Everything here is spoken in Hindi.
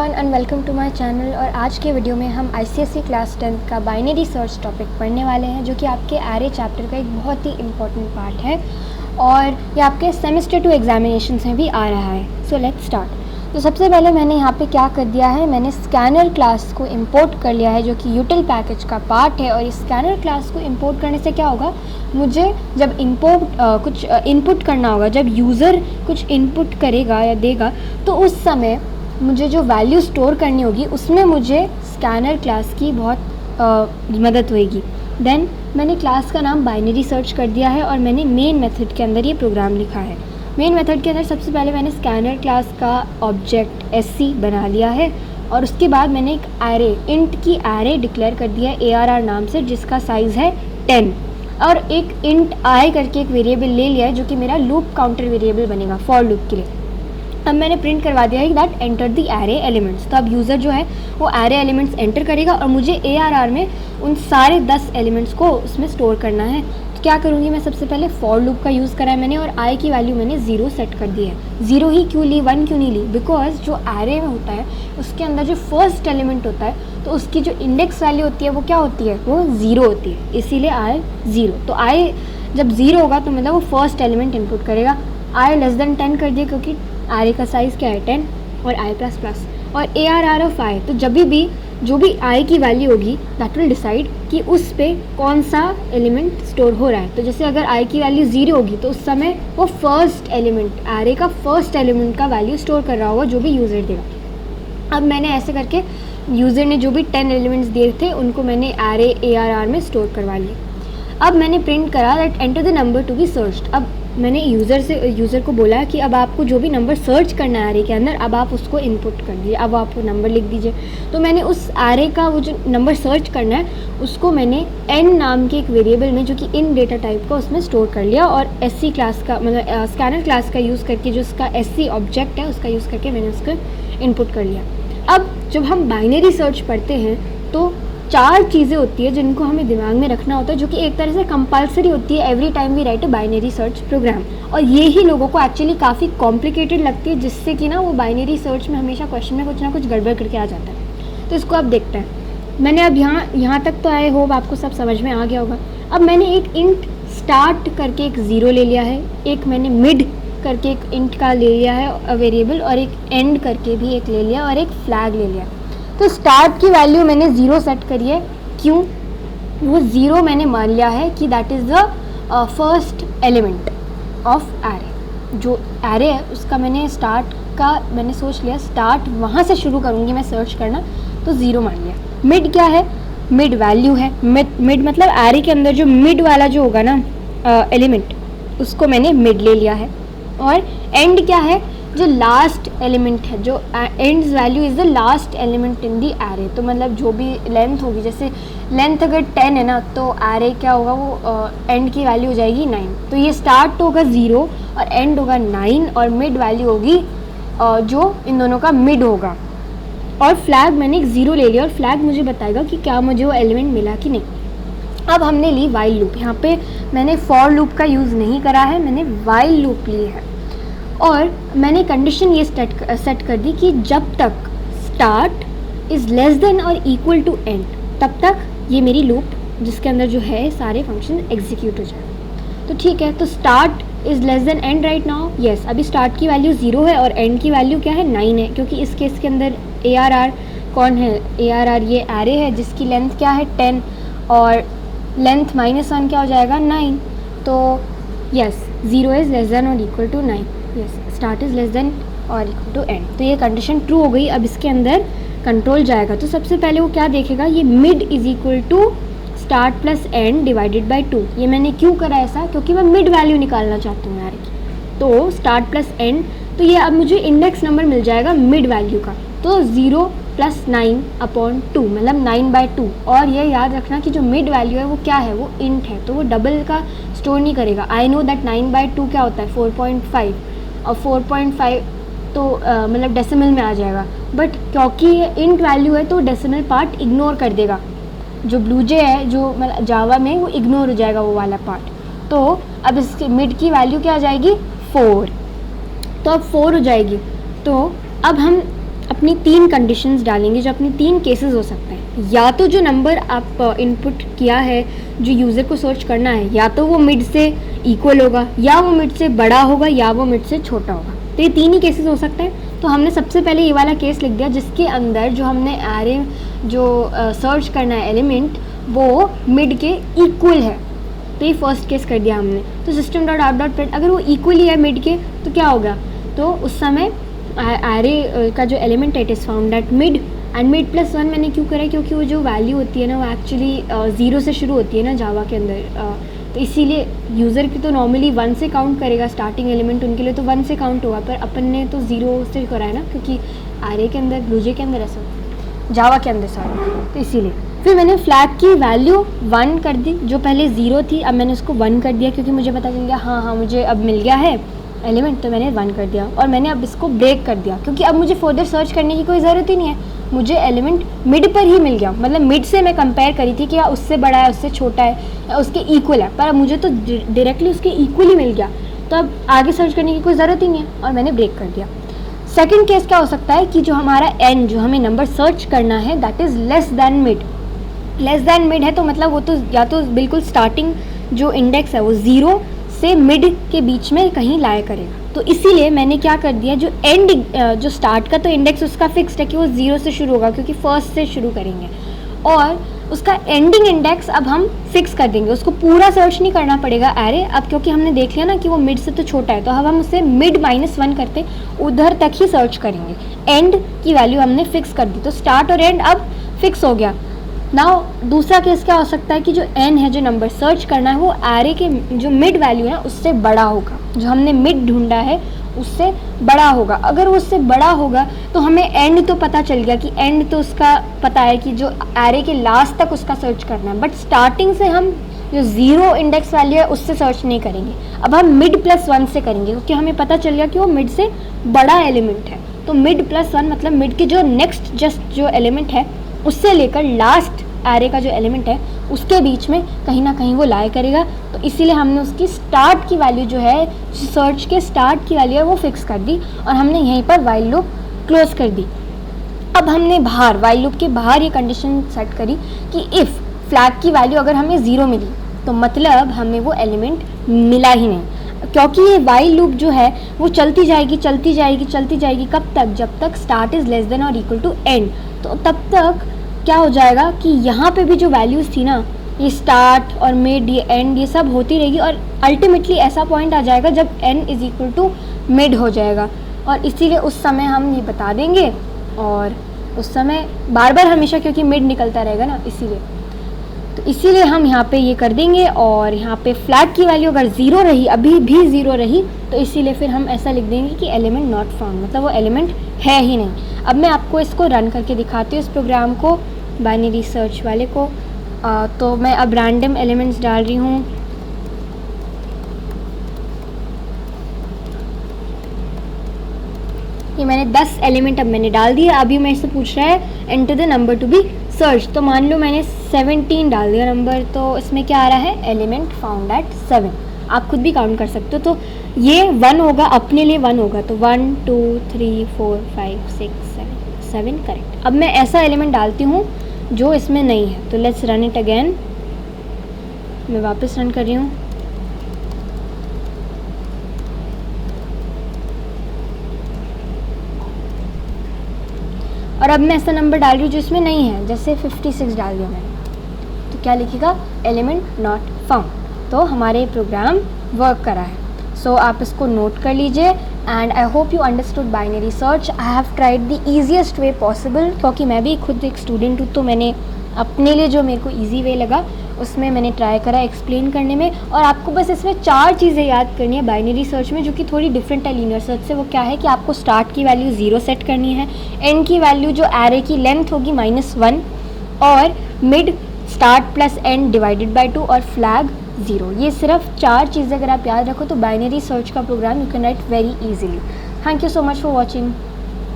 And welcome to my channel. और आज के वीडियो में हम ICSE क्लास 10 का बाइनरी सर्च टॉपिक पढ़ने वाले हैं, जो कि आपके एरे चैप्टर का एक बहुत ही इम्पॉर्टेंट पार्ट है और ये आपके सेमेस्टर 2 एग्जामिनेशन में भी आ रहा है। So let's start. तो सबसे पहले मैंने यहाँ पे क्या कर दिया है, मैंने स्कैनर क्लास को इंपोर्ट कर लिया है, जो कि यूटिल पैकेज का पार्ट है। और इस स्कैनर क्लास को इंपोर्ट करने से क्या होगा, मुझे जब कुछ इनपुट करना होगा, जब यूज़र कुछ इनपुट करेगा या देगा, तो उस समय मुझे जो वैल्यू स्टोर करनी होगी उसमें मुझे स्कैनर क्लास की बहुत मदद होएगी। देन मैंने क्लास का नाम बाइनरी सर्च कर दिया है और मैंने मेन मेथड के अंदर ये प्रोग्राम लिखा है। मेन मेथड के अंदर सबसे पहले मैंने स्कैनर क्लास का ऑब्जेक्ट SC बना लिया है और उसके बाद मैंने एक एरे इंट की एरे डिक्लेयर कर दिया है ARR नाम से, जिसका साइज़ है 10। और एक इंट I करके एक वेरिएबल ले लिया है, जो कि मेरा लूप काउंटर वेरिएबल बनेगा फॉर लूप के लिए। अब मैंने प्रिंट करवा दिया है that enter the array elements. तो अब यूज़र जो है वो एरे एलिमेंट्स एंटर करेगा और मुझे ARR में उन सारे 10 एलिमेंट्स को उसमें स्टोर करना है। तो क्या करूँगी मैं, सबसे पहले फॉर लूप का यूज़ करा है मैंने और I की वैल्यू मैंने 0 सेट कर दी है। 0 ही क्यों ली, 1 क्यों नहीं ली? बिकॉज जो एरे में होता है उसके अंदर जो फर्स्ट एलिमेंट होता है तो उसकी जो इंडेक्स वैल्यू होती है वो क्या होती है, वो 0 होती है, इसीलिए I 0। तो I जब 0 होगा तो मतलब वो फर्स्ट एलिमेंट इनपुट करेगा। I लेस देन 10 कर दिया क्योंकि एरे का साइज़ क्या है 10 और I प्लस प्लस और ARR ऑफ I। तो जब भी जो भी I की वैल्यू होगी दैट विल डिसाइड कि उस पे कौन सा एलिमेंट स्टोर हो रहा है। तो जैसे अगर I की वैल्यू 0 होगी तो उस समय वो फर्स्ट एलिमेंट, एरे का फर्स्ट एलिमेंट का वैल्यू स्टोर कर रहा होगा जो भी यूज़र देगा। अब मैंने ऐसे करके यूज़र ने जो भी 10 एलिमेंट्स दिए थे उनको मैंने एरे ARR में स्टोर करवा लिया। अब मैंने प्रिंट करा that enter the number to be searched. अब मैंने यूज़र को बोला कि अब आपको जो भी नंबर सर्च करना है एरे के अंदर, अब आप उसको इनपुट कर दीजिए, अब आप वो नंबर लिख दीजिए। तो मैंने उस एरे का वो जो नंबर सर्च करना है उसको मैंने n नाम के एक वेरिएबल में, जो कि इन डेटा टाइप का, उसमें स्टोर कर लिया और SC क्लास का मतलब स्कैनर क्लास का यूज़ करके जो उसका SC ऑब्जेक्ट है उसका यूज़ करके मैंने उसको इनपुट कर लिया। अब जब हम बाइनरी सर्च पढ़ते हैं तो 4 चीज़ें होती है जिनको हमें दिमाग में रखना होता है, जो कि एक तरह से कंपलसरी होती है every time we write a binary search program. और ये ही लोगों को एक्चुअली काफ़ी कॉम्प्लिकेटेड लगती है, जिससे कि ना वो बाइनरी सर्च में हमेशा क्वेश्चन में कुछ ना कुछ गड़बड़ करके आ जाता है। तो इसको आप देखते हैं। मैंने अब यहाँ तक तो आई होप आपको सब समझ में आ गया होगा। अब मैंने एक इंट स्टार्ट करके एक 0 ले लिया है, एक मैंने मिड करके एक इंट का ले लिया है वेरिएबल, और एक एंड करके भी एक ले लिया और एक फ्लैग ले लिया। तो स्टार्ट की वैल्यू मैंने 0 सेट करी है। क्यों? वो 0 मैंने मान लिया है कि that is the first element of array. जो एरे है उसका मैंने स्टार्ट का मैंने सोच लिया, स्टार्ट वहाँ से शुरू करूँगी मैं सर्च करना, तो 0 मान लिया। मिड क्या है? मिड वैल्यू है। मिड मतलब एरे के अंदर जो मिड वाला जो होगा ना एलिमेंट, उसको मैंने मिड ले लिया है। और एंड क्या है? जो लास्ट एलिमेंट है, जो ends value is the last element in the array. तो मतलब जो भी लेंथ होगी, जैसे लेंथ अगर 10 है ना, तो एरे क्या होगा, वो एंड की वैल्यू हो जाएगी 9। तो ये स्टार्ट होगा 0 और एंड होगा 9 और मिड वैल्यू होगी जो इन दोनों का मिड होगा। और फ्लैग मैंने एक 0 ले लिया और फ्लैग मुझे बताएगा कि क्या मुझे वो एलिमेंट मिला कि नहीं। अब हमने ली वाइल लूप। यहाँ पे मैंने फॉर लूप का यूज़ नहीं करा है, मैंने वाइल लूप ली है। और मैंने कंडीशन ये सेट कर दी कि जब तक स्टार्ट इज़ लेस देन और इक्वल टू एंड, तब तक ये मेरी लूप जिसके अंदर जो है सारे फंक्शन एग्जीक्यूट हो जाए। तो ठीक है, तो start is less then and right now. Yes, अभी स्टार्ट की वैल्यू 0 है और एंड की वैल्यू क्या है, 9 है, क्योंकि इस केस के अंदर ARR कौन है, ARR ये एरे है जिसकी लेंथ क्या है 10 और लेंथ -1 क्या हो जाएगा 9। तो यस, 0 इज़ लेस देन और equal to 9। Yes, start is less than और इक्वल टू एंड। तो ये कंडीशन ट्रू हो गई। अब इसके अंदर कंट्रोल जाएगा, तो सबसे पहले वो क्या देखेगा, ये mid is equal to start plus end divided by 2। ये मैंने क्यों करा ऐसा, क्योंकि मैं मिड वैल्यू निकालना चाहती हूँ यार की। तो स्टार्ट प्लस एंड, तो ये अब मुझे इंडेक्स नंबर मिल जाएगा मिड वैल्यू का। तो 0 + 9/2 मतलब 9/2। और ये याद रखना कि जो मिड वैल्यू है वो क्या है, वो इंट है, तो वो डबल का स्टोर नहीं करेगा। आई नो दैट 9/2 क्या होता है 4.5 और 4.5 तो मतलब डेसिमल में आ जाएगा, बट क्योंकि ये इंट वैल्यू है तो डेसिमल पार्ट इग्नोर कर देगा। जो ब्लूजे है जो मतलब जावा में वो इग्नोर हो जाएगा वो वाला पार्ट। तो अब इसके मिड की वैल्यू क्या आ जाएगी 4, तो अब 4 हो जाएगी। तो अब हम अपनी 3 कंडीशंस डालेंगे, जो अपनी 3 केसेस हो सकते हैं। या तो जो नंबर आप इनपुट किया है, जो यूज़र को सर्च करना है, या तो वो मिड से इक्वल होगा, या वो मिड से बड़ा होगा, या वो मिड से छोटा होगा। तो ये 3 ही केसेस हो सकते हैं। तो हमने सबसे पहले ये वाला केस लिख दिया जिसके अंदर जो हमने एरे जो सर्च करना है एलिमेंट वो मिड के इक्वल है। तो ये फर्स्ट केस कर दिया हमने। तो system dot out dot print, अगर वो इक्वली है मिड के तो क्या होगा, तो उस समय एरे का जो एलिमेंट है it is found at mid. And mid plus 1 मैंने क्यों करा है, क्योंकि वो जो वैल्यू होती है ना वो एक्चुअली 0 से शुरू होती है ना जावा के अंदर। तो इसीलिए यूज़र की तो नॉर्मली 1 से काउंट करेगा, स्टार्टिंग एलिमेंट उनके लिए तो 1 से काउंट होगा, पर अपन ने तो 0 से करा है ना, क्योंकि एरे के अंदर ब्लूजे के अंदर ऐसा जावा के अंदर सॉरी। तो इसीलिए फिर मैंने फ्लैग की वैल्यू 1 कर दी, जो पहले 0 थी अब मैंने उसको 1 कर दिया, क्योंकि मुझे पता चल गया हाँ मुझे अब मिल गया है एलिमेंट, तो मैंने 1 कर दिया। और मैंने अब इसको ब्रेक कर दिया, क्योंकि अब मुझे फर्दर सर्च करने की कोई ज़रूरत ही नहीं है, मुझे एलिमेंट मिड पर ही मिल गया। मतलब मिड से मैं कंपेयर करी थी कि या उससे बड़ा है, उससे छोटा है, या उसके इक्वल है, पर अब मुझे तो डायरेक्टली उसके इक्वल ही मिल गया, तो अब आगे सर्च करने की कोई ज़रूरत ही नहीं है, और मैंने ब्रेक कर दिया। सेकेंड केस क्या हो सकता है कि जो हमारा एन जो हमें नंबर सर्च करना है that is less than mid. Less than mid है तो मतलब वो तो या तो बिल्कुल स्टार्टिंग जो इंडेक्स है वो 0 से मिड के बीच में कहीं लाया करेगा। तो इसीलिए मैंने क्या कर दिया, जो एंड जो स्टार्ट का तो इंडेक्स उसका फिक्स्ड है कि वो 0 से शुरू होगा, क्योंकि फर्स्ट से शुरू करेंगे, और उसका एंडिंग इंडेक्स अब हम फिक्स कर देंगे, उसको पूरा सर्च नहीं करना पड़ेगा एरे अब, क्योंकि हमने देख लिया ना कि वो मिड से तो छोटा है, तो अब हम उसे मिड -1 करते उधर तक ही सर्च करेंगे। एंड की वैल्यू हमने फिक्स कर दी, तो स्टार्ट और एंड अब फिक्स हो गया। नाउ दूसरा केस क्या हो सकता है कि जो एन है जो नंबर सर्च करना है वो एरे के जो मिड वैल्यू है उससे बड़ा होगा, जो हमने मिड ढूंढा है उससे बड़ा होगा। अगर वो उससे बड़ा होगा तो हमें एंड तो पता चल गया कि एंड तो उसका पता है कि जो एरे के लास्ट तक उसका सर्च करना है, बट स्टार्टिंग से हम जो 0 इंडेक्स वैल्यू है उससे सर्च नहीं करेंगे, अब हम मिड +1 से करेंगे, क्योंकि हमें पता चल गया कि वो मिड से बड़ा एलिमेंट है। तो मिड +1 मतलब मिड के जो नेक्स्ट जस्ट जो एलिमेंट है उससे लेकर लास्ट एरे का जो एलिमेंट है उसके बीच में कहीं ना कहीं वो लाया करेगा। तो इसीलिए हमने उसकी स्टार्ट की वैल्यू जो है, सर्च के स्टार्ट की वैल्यू है वो फिक्स कर दी, और हमने यहीं पर वाइल लूप क्लोज कर दी। अब हमने बाहर वाइल लूप के बाहर ये कंडीशन सेट करी कि इफ़ फ्लैग की वैल्यू अगर हमें 0 मिली तो मतलब हमें वो एलिमेंट मिला ही नहीं, क्योंकि ये वाइल लूप जो है वो चलती जाएगी चलती जाएगी चलती जाएगी, कब तक, जब तक स्टार्ट इज़ लेस देन और इक्वल टू एंड। तो तब तक क्या हो जाएगा कि यहाँ पे भी जो वैल्यूज़ थी ना, ये स्टार्ट और मिड ये एंड ये सब होती रहेगी, और अल्टीमेटली ऐसा पॉइंट आ जाएगा जब n is equal to mid हो जाएगा, और इसीलिए उस समय हम ये बता देंगे, और उस समय बार बार हमेशा क्योंकि मिड निकलता रहेगा ना, इसीलिए हम यहाँ पे ये कर देंगे। और यहाँ पे फ्लैग की वैल्यू अगर 0 रही, अभी भी 0 रही, तो इसीलिए फिर हम ऐसा लिख देंगे कि एलिमेंट नॉट फाउंड, मतलब वो एलिमेंट है ही नहीं। अब मैं आपको इसको रन करके दिखाती हूँ इस प्रोग्राम को, बाइनरी सर्च वाले को। तो मैं अब रैंडम एलिमेंट्स डाल रही हूँ, ये मैंने 10 एलिमेंट अब मैंने डाल दिया। अभी मैं इससे पूछ रहा है enter the number to be search, तो मान लो मैंने 17 डाल दिया नंबर, तो इसमें क्या आ रहा है, एलिमेंट फाउंड एट 7। आप खुद भी काउंट कर सकते हो, तो ये 1 होगा, अपने लिए 1 होगा, तो 1 2 3 4 5 6 7 करेक्ट। अब मैं ऐसा एलिमेंट डालती हूँ जो इसमें नहीं है, तो लेट्स रन इट अगेन। मैं वापस रन कर रही हूँ, और अब मैं ऐसा नंबर डाल रही हूँ जो इसमें नहीं है, जैसे 56 डाल दिया मैंने, तो क्या लिखेगा, एलिमेंट नॉट फाउंड। तो हमारे प्रोग्राम वर्क करा है। सो आप इसको नोट कर लीजिए, and I hope you understood binary search. I have tried the easiest way possible, क्योंकि मैं भी खुद एक स्टूडेंट हूँ, तो मैंने अपने लिए जो मेरे को ईजी वे लगा उसमें मैंने ट्राई करा एक्सप्लेन करने में। और आपको बस इसमें 4 चीज़ें याद करनी है बाइनरी सर्च में, जो कि थोड़ी डिफरेंट है लीनियर सर्च से। वो क्या है कि आपको स्टार्ट की वैल्यू 0 सेट करनी है, एंड की वैल्यू जो एरे की लेंथ होगी -1, और mid start plus end divided by 2, और फ्लैग 0। ये सिर्फ 4 चीज़ें अगर आप याद रखो तो बाइनरी सर्च का program you can write very easily. Thank you so much for watching.